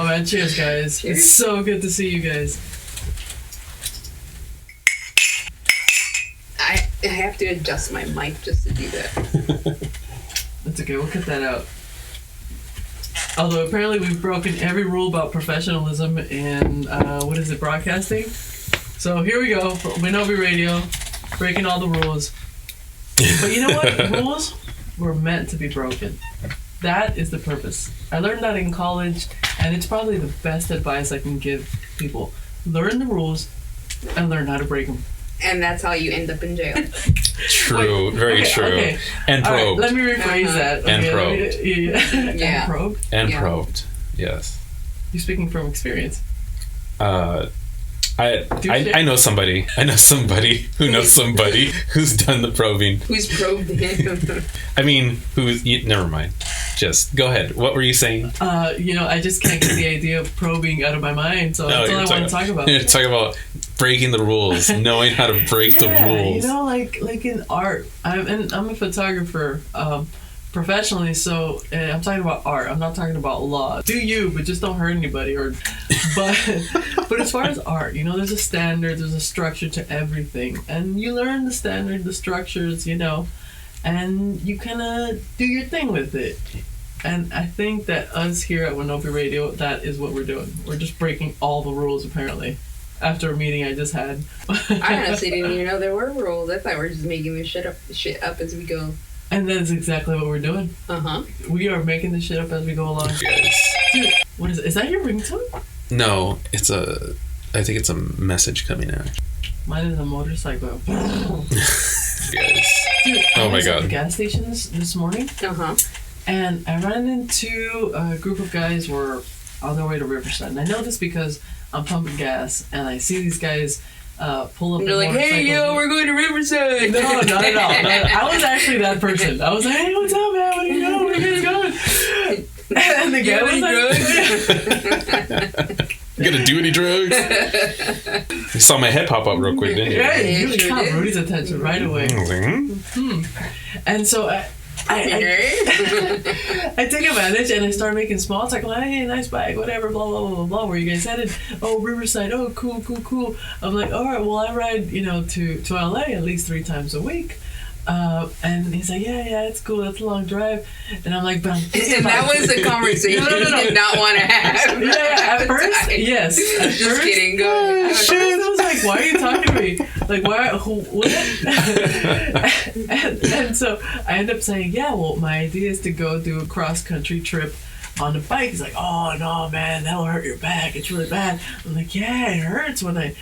Oh man, cheers guys. Cheers. It's so good to see you guys. I have to adjust my mic just to do that. That's okay, we'll cut that out. Although apparently we've broken every rule about professionalism in, broadcasting? So here we go, Weenobee Radio, breaking all the rules. But you know what? Rules were meant to be broken. That is the purpose. I learned that in college, and it's probably the best advice I can give people. Learn the rules and learn how to break them. And that's how you end up in jail. True, Wait, very okay, true. Okay. And All right, probed. let me rephrase that. Okay, And probed. Yeah. Yeah. And probed. And Yeah. probed. Yes. You're speaking from experience. I know somebody. I know somebody who knows somebody who's done the probing. Who's probed him? I mean, never mind. Just go ahead. What were you saying? I just can't get the idea of probing out of my mind, so that's all I want to talk about. You're talking about breaking the rules, knowing how to break the rules. Like in art. I'm a photographer professionally, so I'm talking about art. I'm not talking about law. Do you, but just don't hurt anybody. But as far as art, there's a standard, there's a structure to everything, and you learn the standard, the structures, and you kind of do your thing with it. And I think that us here at Weenobee Radio, that is what we're doing. We're just breaking all the rules, apparently, after a meeting I just had. I honestly didn't even know there were rules. I thought we were just making this shit up as we go. And that's exactly what we're doing. Uh-huh. We are making this shit up as we go along. Yes. Dude, what is it? Is that your ringtone? No, I think it's a message coming out. Mine is a motorcycle. Yes. Dude, Oh I my was at God. the gas stations this morning, Uh-huh. and I ran into a group of guys who were on their way to Riverside. And I know this because I'm pumping gas, and I see these guys pull up. And they're like, "Hey, yo, we're going to Riverside." No, not at all. I was actually that person. I was like, "Hey, what's up, man? What are you doing? Where you guys going?" And the guy was like, You gonna do any drugs? You saw my head pop up real quick, didn't you? "Yeah, Yeah, you really sure caught did. Rudy's attention right away." I was like, And so I take advantage and I start making small talk. Like, "Hey, nice bike, whatever, blah, blah, blah, blah, blah. Where you guys headed?" "Oh, Riverside." "Oh, cool. I'm like, "All right, well, I ride, to LA at least 3 times a week." And he's like, yeah, it's cool. That's a long drive. And I'm like, but I'm thinking And that was the conversation No. you did not want to have. Yeah, at first, yes. At Just first, kidding. Go At ahead. first I was like, why are you talking to me? Like, why? What? and so I end up saying, yeah, well, my idea is to go do a cross-country trip on the bike. He's like, "Oh no, man, that'll hurt your back. It's really bad." I'm like, "Yeah, it hurts when I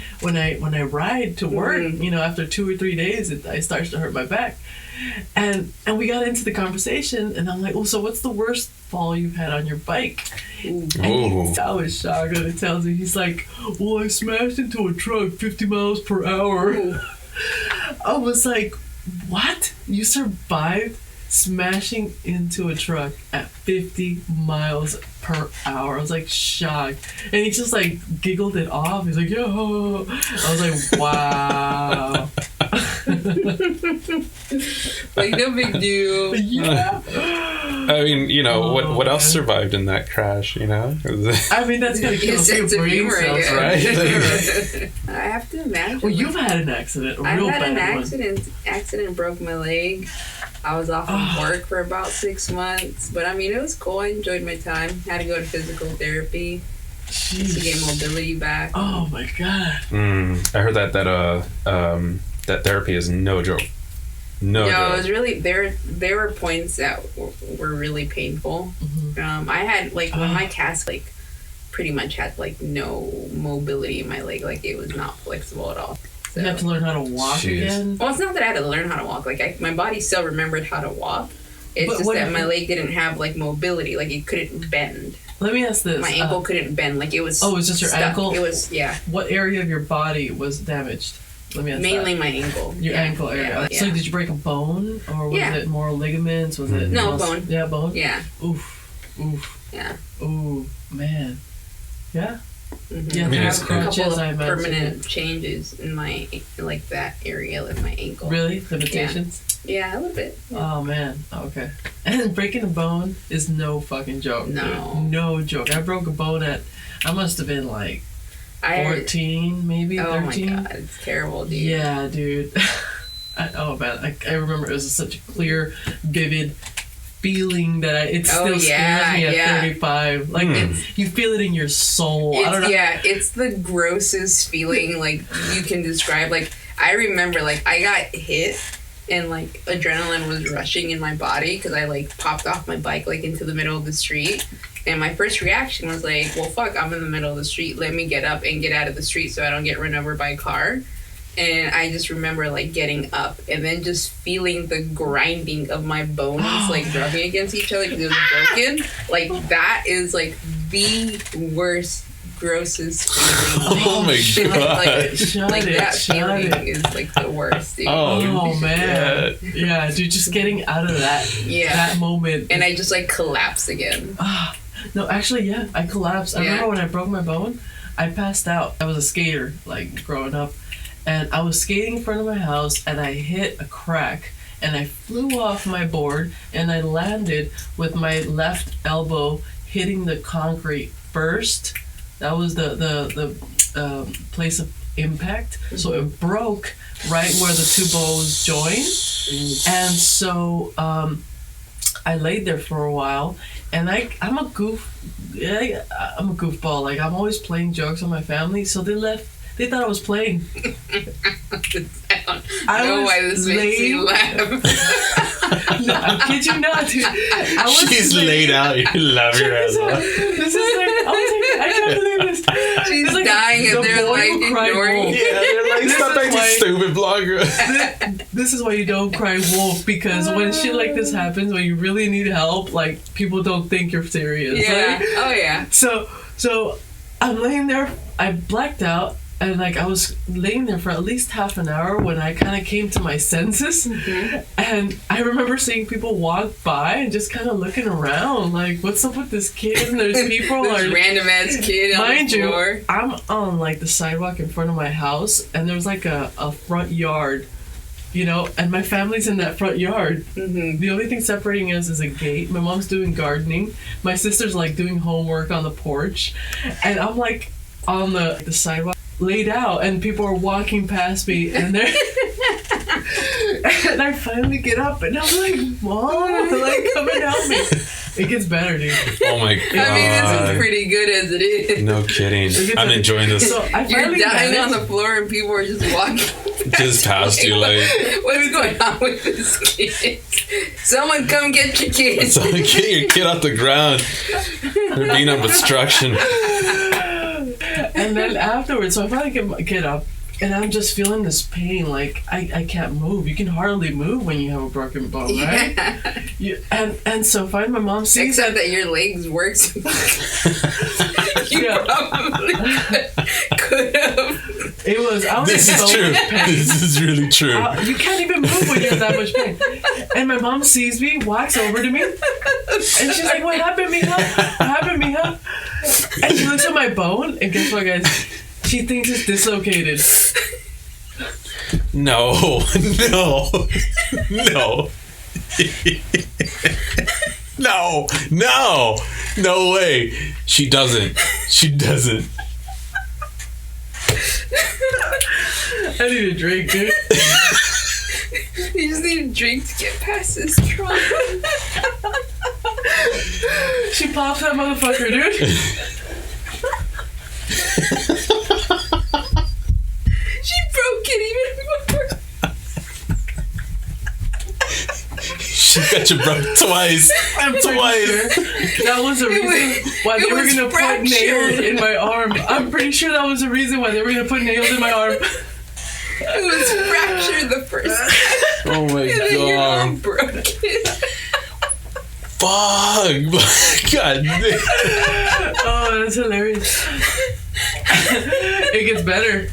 ride to work. After 2 or 3 days, it starts to hurt my back." And we got into the conversation, and I'm like, "Well, so what's the worst fall you've had on your bike?" And I was shocked, and it tells me, he's like, "Well, I smashed into a truck 50 miles per hour." Ooh. I was like, "What? You survived smashing into a truck at 50 miles per hour?" I was like shocked, and he just like giggled it off. He's like, "Yo." I was like, wow. Like, no big deal. Yeah. I mean, what else man. survived in that crash? I mean, that's gonna kill a few Sense of brain humor, cells, yeah. right? I have to imagine. Well, you've had an accident, a I real had bad an one. accident, broke my leg. I was off of work for about 6 months, but I mean, it was cool. I enjoyed my time. Had to go to physical therapy to get Jeez. mobility back. Oh my god. I heard that therapy is no joke. No It joke. was really there were points that were really painful. Mm-hmm. I had when my cast pretty much had no mobility in my leg. Like, it was not flexible at all. So. You have to learn how to walk Jeez. again. Well, it's not that I had to learn how to walk. Like, my body still remembered how to walk. It's But just what- that my leg didn't have mobility. Like, it couldn't bend. Let me ask this. My ankle couldn't bend. Like, it was. Oh, it's just your stuck. ankle? It was, yeah. What area of your body was damaged? Let me ask Mainly that. my ankle. Your Yeah, ankle area. yeah, So yeah. did you break a bone, or was Yeah. it more ligaments? Was it No, bone. Yeah, bone. Yeah. Oof. Yeah. Ooh, man. Yeah. Mm-hmm. Yeah, I mean, I it's have cool. a couple Crutches, I of imagine. permanent changes in my that area of my ankle. Really? Limitations? Yeah, a little bit. Oh man, okay. And breaking a bone is no fucking joke. No. Dude. No joke. I broke a bone I must have been like 14, maybe 13. Oh my god, it's terrible, dude. Yeah, dude. Oh man, I remember it was such a clear, vivid feeling that it still scares me at 35. Like you feel it in your soul. I don't know. Yeah, it's the grossest feeling like you can describe. Like I remember, like I got hit and like adrenaline was rushing in my body because I like popped off my bike like into the middle of the street. And my first reaction was like, well, fuck, I'm in the middle of the street. Let me get up and get out of the street so I don't get run over by a car. And I just remember, like, getting up and then just feeling the grinding of my bones, like, rubbing against each other because it was broken. Like, that is, like, the worst, grossest feeling. Oh, my God. That feeling is, like, the worst, dude. Oh man. Yeah, dude, just getting out of that moment. And I just, like, collapsed again. No, actually, yeah, I collapsed. I remember when I broke my bone, I passed out. I was a skater, like, growing up. And I was skating in front of my house, and I hit a crack, and I flew off my board, and I landed with my left elbow hitting the concrete first. That was the place of impact. So it broke right where the two bones joined. And so I laid there for a while, and I'm a goofball. Like, I'm always playing jokes on my family, so they thought I was playing. I don't know why this makes you laugh. No, I kid you not, dude. She's laid out. You love your ass off. This is like, I can't believe this. She's like dying and they're like ignoring. Yeah, they're like, stop acting stupid, blogger. This is why you don't cry wolf, because when shit like this happens, when you really need help, like, people don't think you're serious. Yeah. Right? Oh, yeah. So I'm laying there, I blacked out. And, like, I was laying there for at least half an hour when I kind of came to my senses. Mm-hmm. And I remember seeing people walk by and just kind of looking around, like, what's up with this kid? And there's people this random-ass kid on the floor. Mind you, I'm on, like, the sidewalk in front of my house, and there's, like, a front yard, you know? And my family's in that front yard. Mm-hmm. The only thing separating us is a gate. My mom's doing gardening. My sister's, like, doing homework on the porch. And I'm, like, on the sidewalk, laid out, and people are walking past me, and they're and I finally get up, and I'm like, Mom, like, come and help me. It gets better, dude. Oh my God. I mean, this is pretty good as it is. No kidding. I'm enjoying this. So you're dying on the floor, and people are just walking just past you, like, what's going on with this kid? Someone come get your kid. Someone get your kid off the ground. They're being up obstruction. And then afterwards, so I finally get up, and I'm just feeling this pain. Like, I can't move. You can hardly move when you have a broken bone, right? Yeah. And so finally my mom sees Except that your legs work. You probably could have. It was. This is true. This is really true. You can't even move when you have that much pain. And my mom sees me, walks over to me, and she's like, "What happened, Mija? What happened, Mija?" And she looks at my bone, and guess what, guys? She thinks it's dislocated. No. No way. She doesn't. I need a drink, dude. You just need a drink to get past this trauma. She pops that motherfucker, dude. She broke it even more. She got you broke twice. I'm twice. Sure that was a reason why they were gonna put nails in my arm. I'm pretty sure that was the reason why they were gonna put nails in my arm. It was fractured the first time. Oh my and then your God. mom broke it. Fuck. God damn. Oh, that's hilarious. It gets better.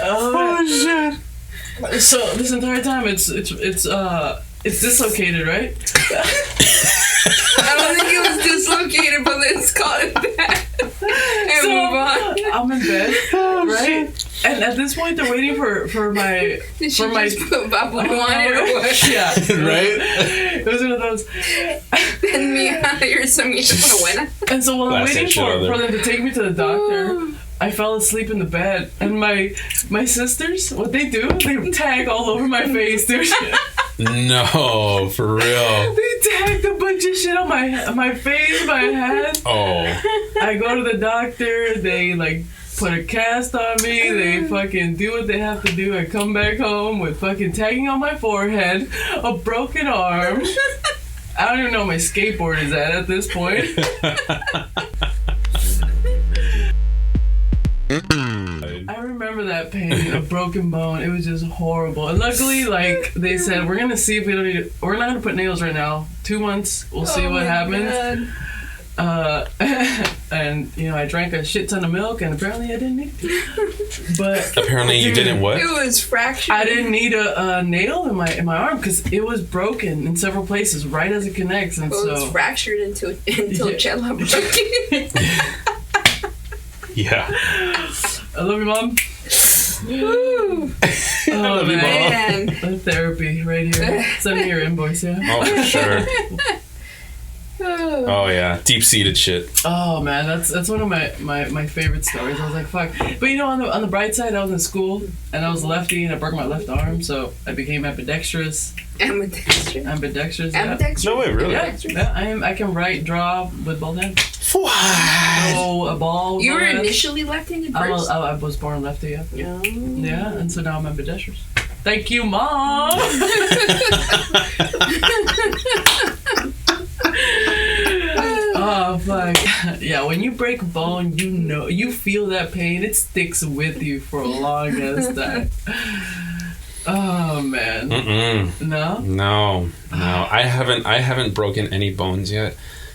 Oh shit. So this entire time it's dislocated, right? I don't think it was dislocated, but let's call it that. And move on. I'm in bed, right? And at this point, they're waiting for my Did she just put bubble on it or what? Yeah, Right? It was one of those. And you're some buena. And so while I'm Last waiting shit on there. for them to take me to the doctor, I fell asleep in the bed. And my sisters, what they do, they tag all over my face, dude. No, for real. They tagged a bunch of shit on my face, my head. Oh. I go to the doctor, they like put a cast on me, they fucking do what they have to do. I come back home with fucking tagging on my forehead, a broken arm. I don't even know where my skateboard is at this point. I remember that pain, a broken bone. It was just horrible. And luckily, like they said, we're gonna see if we're not gonna put nails right now. 2 months, we'll see what happens. And I drank a shit ton of milk, and apparently I didn't need to. But Apparently you didn't what? It was fractured. I didn't need a nail in my arm because it was broken in several places right as it connects, and It was fractured until Chella broke it. Yeah. I love you, Mom. Woo. Oh love you, Man. Mom. Therapy right here. Send me your invoice, yeah. Oh, for sure. Oh yeah, deep-seated shit. Oh man, that's one of my favorite stories. I was like, fuck. But on the bright side, I was in school and I was lefty and I broke my left arm, so I became ambidextrous. Ambidextrous. Ambidextrous. Yeah. Ambidextrous. No way, really? Yeah, I can write, draw with both hands. What? Throw a ball. You were with both hands. initially left-handed first? I was born lefty, yeah. No. Yeah, and so now I'm ambidextrous. Thank you, Mom. Oh fuck. Yeah, when you break a bone, you feel that pain. It sticks with you for a long ass time. Oh man. Mm-mm. No? No. I haven't broken any bones yet.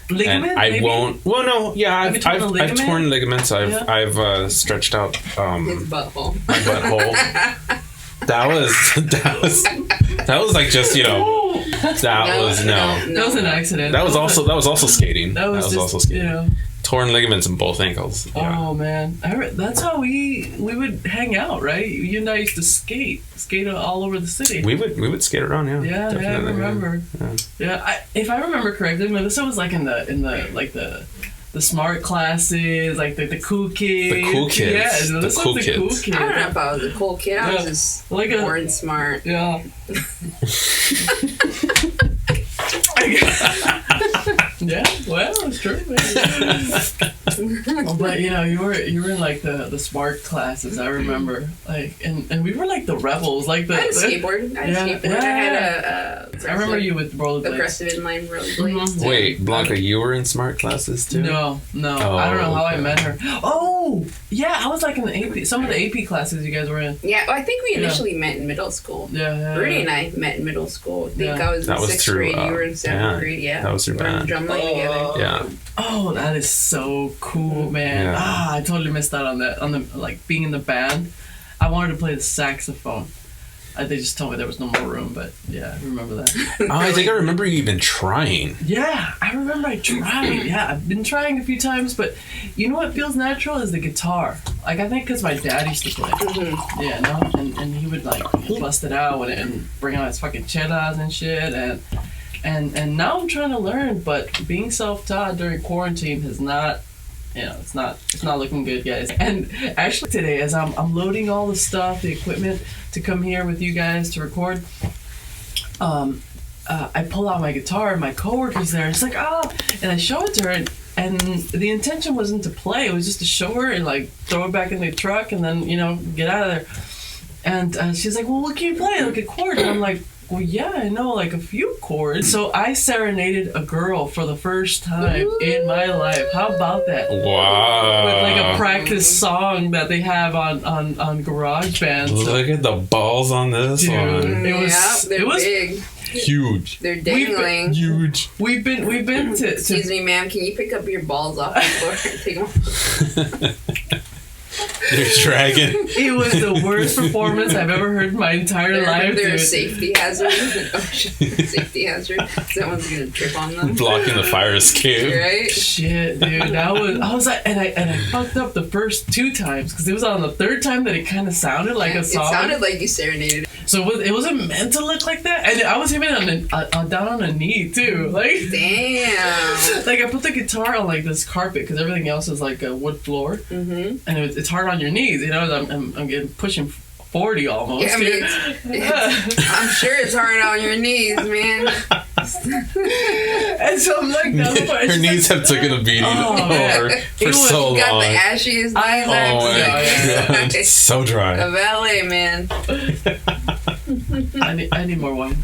Ligament? And I maybe? won't. Well, no. Yeah, Have you torn a I've ligament? torn ligaments. I've Yeah. stretched out His my butthole. butthole. That was like just that was no. That was an accident. That was also skating. That was just, also skating. Torn ligaments in both ankles. Yeah. Oh man, that's how we would hang out, right? You and I used to skate all over the city. We would skate around, yeah. Yeah, Definitely, I remember. Yeah, if I remember correctly, Melissa was like in the like the smart classes, like the cool kids. The cool kids. Yeah, Melissa cool was the cool kids. kid. I don't know if I was a cool kid. I was just Like born smart. Yeah. Yeah, well, it's true. But you were in like the smart classes. I remember, like, and we were like the rebels, like the. I had a skateboard. I had I remember you with rollerblades. aggressive inline rollerblades. Mhm. Wait, Blanca, you were in smart classes too? No. Oh, I don't know how I okay. met her. Oh, yeah, I was like in the AP, some of the AP classes you guys were in. Yeah, well, I think we initially met in middle school. Yeah. Rudy and I met in middle school. I think I was in That was 6th through, grade. You were in 7th grade. Yeah, that was through we were in band. drumline together. Yeah. Oh, that is so cool, man. Yeah. I totally missed out on the like being in the band. I wanted to play the saxophone. They just told me there was no more room, but yeah, I remember that. Oh, I think I remember you even trying. Yeah, I remember I tried. Yeah, I've been trying a few times, but you know what feels natural is the guitar. Like, I think because my dad used to play. Mm-hmm. Yeah, no? And he would, like, bust it out and bring out his fucking chelas and shit. And now I'm trying to learn, but being self-taught during quarantine has not... it's not looking good, guys. And actually today, as I'm loading all the stuff, the equipment to come here with you guys to record, I pull out my guitar and my coworker's there. It's like, and I show it to her, and the intention wasn't to play. It was just to show her and like throw it back in the truck and then get out of there. And she's like, well, what can you play? Like a chord. And I'm like, well, yeah, I know like a few chords. So I serenaded a girl for the first time in my life. How about that? Wow. With like a practice song that they have on GarageBand. So, Look at the balls on this dude, one. They're big. Huge. They're dangling. Huge. We've been to Excuse me, ma'am. Can you pick up your balls off the floor and take them off? Your dragon. It was the worst performance I've ever heard in my entire life. They're a safety hazard. Oh, shit. Safety hazard. Someone's gonna trip on them. Blocking the fire escape. Right? Shit, dude. I was like, and I fucked up the first 2 times because it was on the 3rd time that it kind of sounded like a song. It sounded like you serenaded. So it wasn't meant to look like that, and I was even down on a knee too. Like, damn. Like I put the guitar on like this carpet because everything else is like a wood floor, and it's hard on your knees. You know, I'm getting pushing 40 almost. Yeah, I mean, I'm sure it's hard on your knees, man. And so I'm like, her knees have taken a beating for so long. You got the ashiest knees. Oh my god, it's so dry. A valet, man. I need more wine.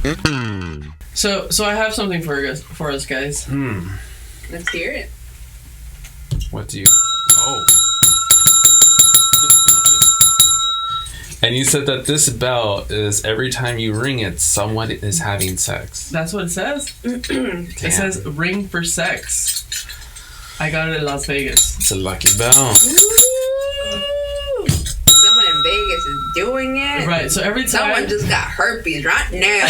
So I have something for us guys. Let's hear it. What do you? Oh. And you said that this bell is every time you ring it, someone is having sex. That's what it says. It says ring for sex. I got it in Las Vegas. It's a lucky bell. Someone in Vegas is doing it. Right, so every time... Someone just got herpes right now.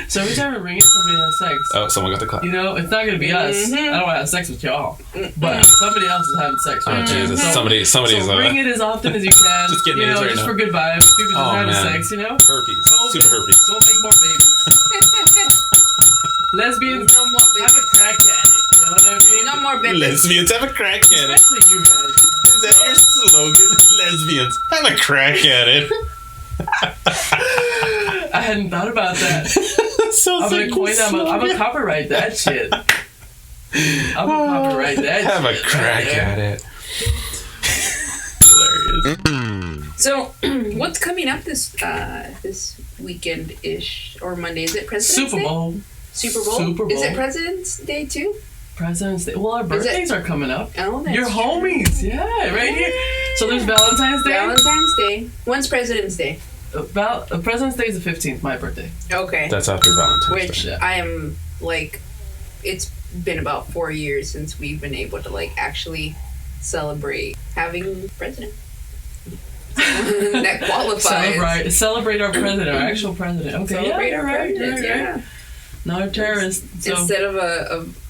So every time I ring it, somebody has sex. Oh, someone got the clap. You know, it's not going to be us. I don't want to have sex with y'all. But somebody else is having sex. Right? Oh, Jesus. So, Somebody's... So ring it as often as you can. Just getting right just for good vibes. People just having sex, you know? Herpes. Super herpes. Go make more babies. Lesbians, no more babies. Have a crack at it. You know what I mean? No more babies. Lesbians have a crack at it. Especially you guys. Is that your slogan? Lesbians have a crack at it. I hadn't thought about that. I'm gonna coin that. I'm gonna copyright that shit. I'm gonna copyright that. Have a crack at it. Hilarious. So, what's coming up this weekend ish or Monday? Is it President's Super Day? Bowl. Super Bowl. Super Bowl. Is it President's Day too? President's Day. Well, our birthdays are coming up. Oh, that's Your homies, yeah, right here. So there's Valentine's Day. Valentine's Day. When's President's Day? President's Day is the 15th, my birthday. Okay. That's after Valentine's Which Day. I am like, it's been about 4 years since we've been able to like actually celebrate having president. That qualifies. Celebrate our president, our actual president. Okay, celebrate our president. Yeah. Not a terrorist. So. Instead of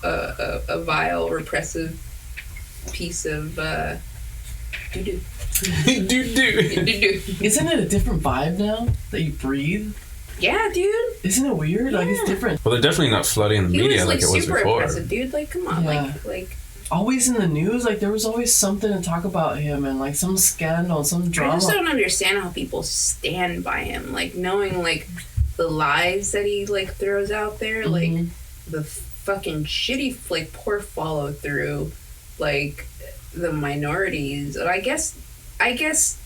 a vile, repressive piece of doo-doo. Do. Isn't it a different vibe now that you breathe? Yeah, dude. Isn't it weird? Yeah. Like, it's different. Well, they're definitely not flooding the media like it was super before. Impressive, dude. Like, come on, like. Always in the news, like there was always something to talk about him and like some scandal, some drama. I just don't understand how people stand by him, like knowing like the lies that he like throws out there, like the fucking shitty like poor follow through, like the minorities. And I guess I guess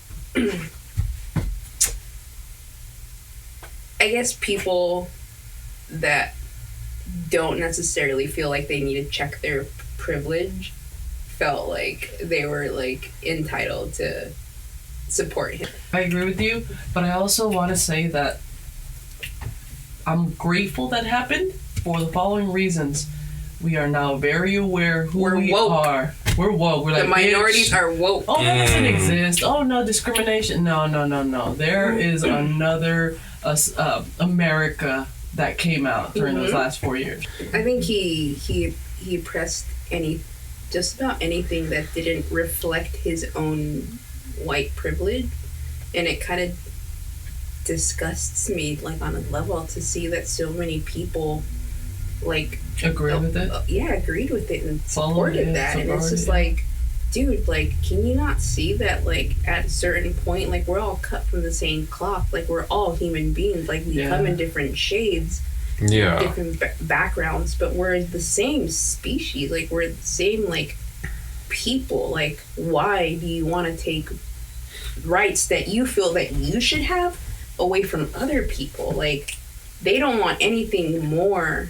people that don't necessarily feel like they need to check their privilege felt like they were like entitled to support him. I agree with you, but I also want to say that I'm grateful that happened for the following reasons. We are now very aware who we are. We're woke. We're like, the minorities are woke. Oh, that doesn't exist. Oh, no, discrimination. No. There is another America that came out during those last 4 years. I think he pressed just about anything that didn't reflect his own white privilege, and it kind of disgusts me like on a level to see that so many people like agreed with it. Agreed with it and supported that, and it's just like, dude, like, can you not see that like at a certain point, like we're all cut from the same cloth, like we're all human beings, like we come in different shades, different backgrounds, but we're the same species, like we're the same like people. Like, why do you want to take rights that you feel that you should have away from other people? Like, they don't want anything more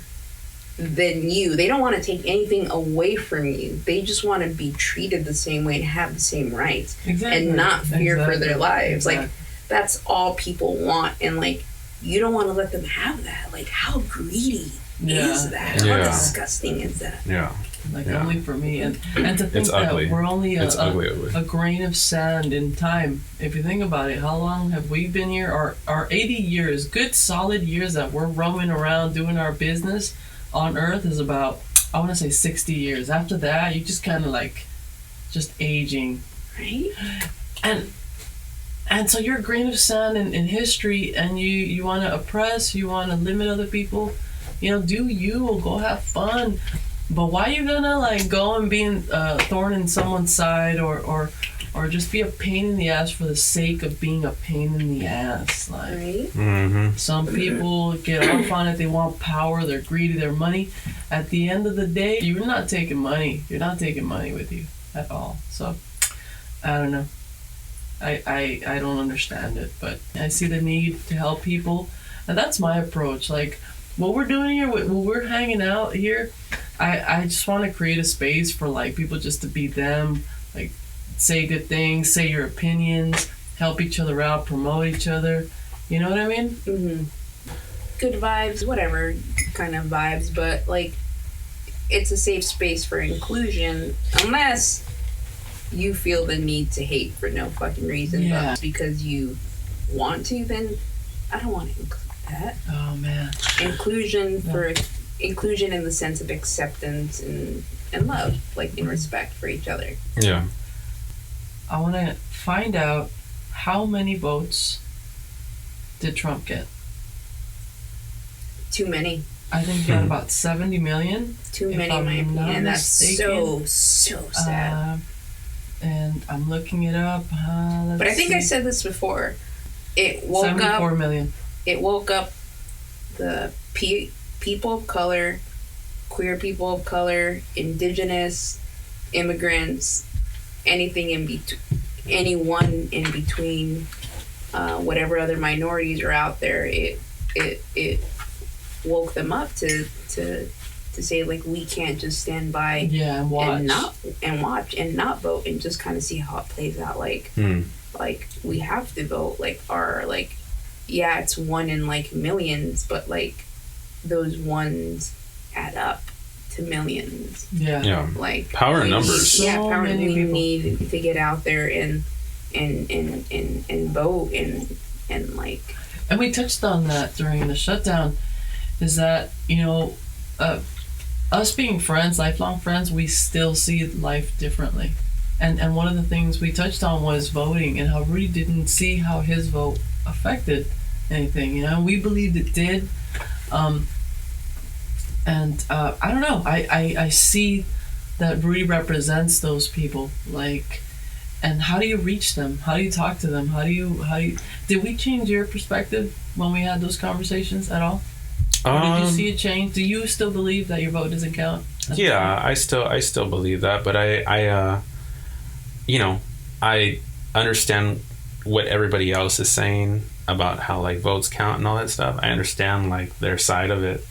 than you. They don't want to take anything away from you. They just want to be treated the same way and have the same rights and not fear for their lives. Like, that's all people want, and like, you don't want to let them have that. Like, how greedy is that? How disgusting is that? Yeah. Like only for me, and to think that ugly. we're only ugly. a grain of sand in time. If you think about it, how long have we been here? Our 80 years, good solid years that we're roaming around doing our business on Earth is about, I want to say 60 years. After that, you just kind of like just aging, right? And so you're a grain of sand in history, and you want to oppress, you want to limit other people. Do you go have fun. But why are you gonna like go and be a thorn in someone's side or just be a pain in the ass for the sake of being a pain in the ass? Like some people get off on it. They want power. They're greedy. They're money. At the end of the day, you're not taking money. You're not taking money with you at all. So I don't know. I don't understand it, but I see the need to help people, and that's my approach. Like what we're doing here, when we're hanging out here. I just want to create a space for like people just to be them, like say good things, say your opinions, help each other out, promote each other. You know what I mean? Mm-hmm. Good vibes, whatever kind of vibes, but like it's a safe space for inclusion, unless you feel the need to hate for no fucking reason, but because you want to, then I don't want to include that. Oh man. Inclusion in the sense of acceptance and love, like in respect for each other. Yeah. I want to find out how many votes did Trump get? Too many. I think he got about 70 million. Too many, in my opinion. That's so sad. And I'm looking it up. But I think I said this before. It woke 74 million. It woke up the people of color, queer people of color, indigenous, immigrants, anything in between, anyone in between, whatever other minorities are out there. It woke them up to say like we can't just stand by and watch and not vote and just kind of see how it plays out. Like we have to vote. It's one in like millions, but like those ones add up to millions. Yeah. Like power in numbers. Power. We need to get out there and vote and like. And we touched on that during the shutdown. Is that us being friends, lifelong friends, we still see life differently. And one of the things we touched on was voting and how Rudy didn't see how his vote affected anything. We believed it did. I don't know. I see that Rudy represents those people. Like, and how do you reach them? How do you talk to them? How do you did we change your perspective when we had those conversations at all? Or did you see a change? Do you still believe that your vote doesn't count? Yeah, I still believe that, but I understand what everybody else is saying about how like votes count and all that stuff. I understand like their side of it,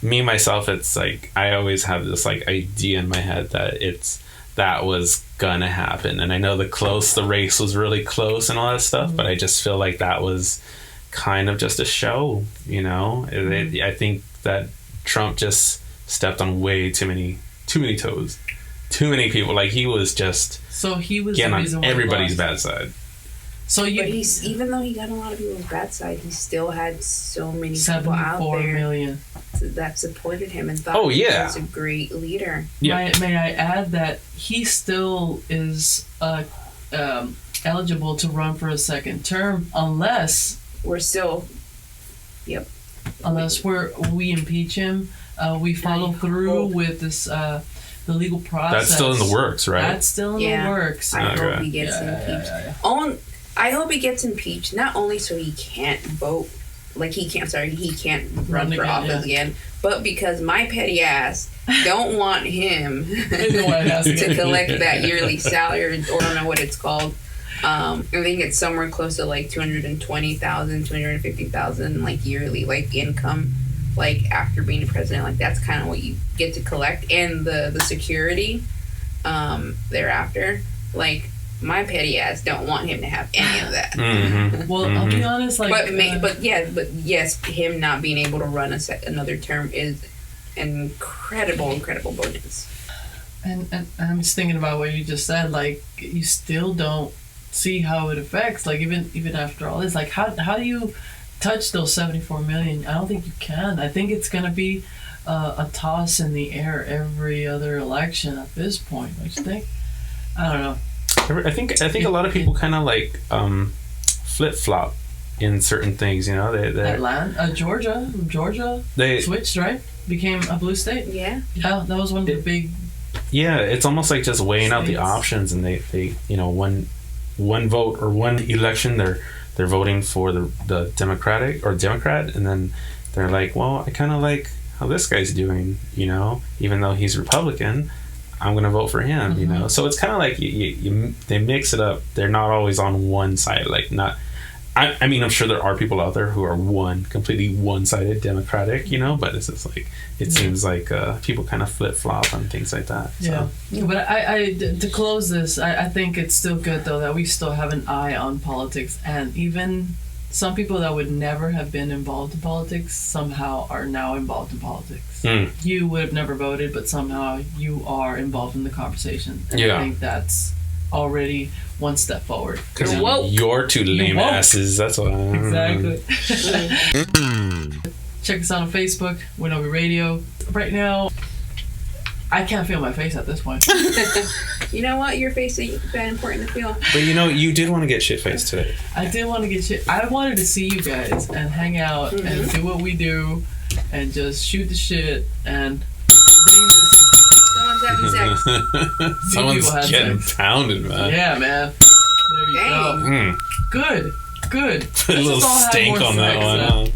Me myself, it's like I always have this like idea in my head that was gonna happen, and I know the race was really close and all that stuff, but I just feel like that was kind of just a show, I think that Trump just stepped on way too many toes, too many people. Like he was getting on everybody's bad side. But even though he got a lot of people's bad side, he still had so many people out there million. That supported him and thought he was a great leader. Yeah. May I add that he still is eligible to run for a second term unless we impeach him, we follow through with this the legal process. That's still in the works, right? That's still in the works. I hope he gets impeached. I hope he gets impeached, not only so he can't vote, he can't run for office again, but because my petty ass don't want him to collect that yearly salary, or I don't know what it's called. I think it's somewhere close to like $220,000, $250,000 like yearly like income, like after being the president. Like that's kind of what you get to collect, and the security thereafter. Like my petty ass don't want him to have any of that. Mm-hmm. Well, I'll be honest, like, But yes, him not being able to run another term is an incredible bonus. and I'm just thinking about what you just said. Like, you still don't see how it affects. Like, even after all this, like, how do you touch those 74 million? I don't think you can. I think it's gonna be a toss in the air every other election at this point. Don't you think? I don't know. I think a lot of people kind of like flip flop in certain things. You know, Atlanta, Georgia, they switched, right? Became a blue state. Yeah. Yeah, that was one of the big. Yeah, it's almost like just weighing out the options, and they you know, one vote or one election they're voting for the Democrat, and then they're like, well, I kind of like how this guy's doing, you know, even though he's Republican, I'm gonna vote for him, you know. So it's kind of like they mix it up. They're not always on one side. Like, not. I mean, I'm sure there are people out there who are completely one-sided Democratic, you know, but it's just like, it seems like people kind of flip-flop on things like that. So. Yeah, but I to close this, I think it's still good, though, that we still have an eye on politics, and even some people that would never have been involved in politics somehow are now involved in politics. You would have never voted, but somehow you are involved in the conversation. And I think that's already one step forward. Because you're two lame asses, that's why. Exactly. Check us out on Facebook, Weenobee Radio. Right now, I can't feel my face at this point. You know what? Your face ain't that important to feel. But you know, you did want to get shit-faced today. I did want to get shit. I wanted to see you guys and hang out and do what we do and just shoot the shit and bring this. Someone's having sex. Someone's getting pounded, man. Yeah, man. There you go. Good. Put a little stink on that one. Huh?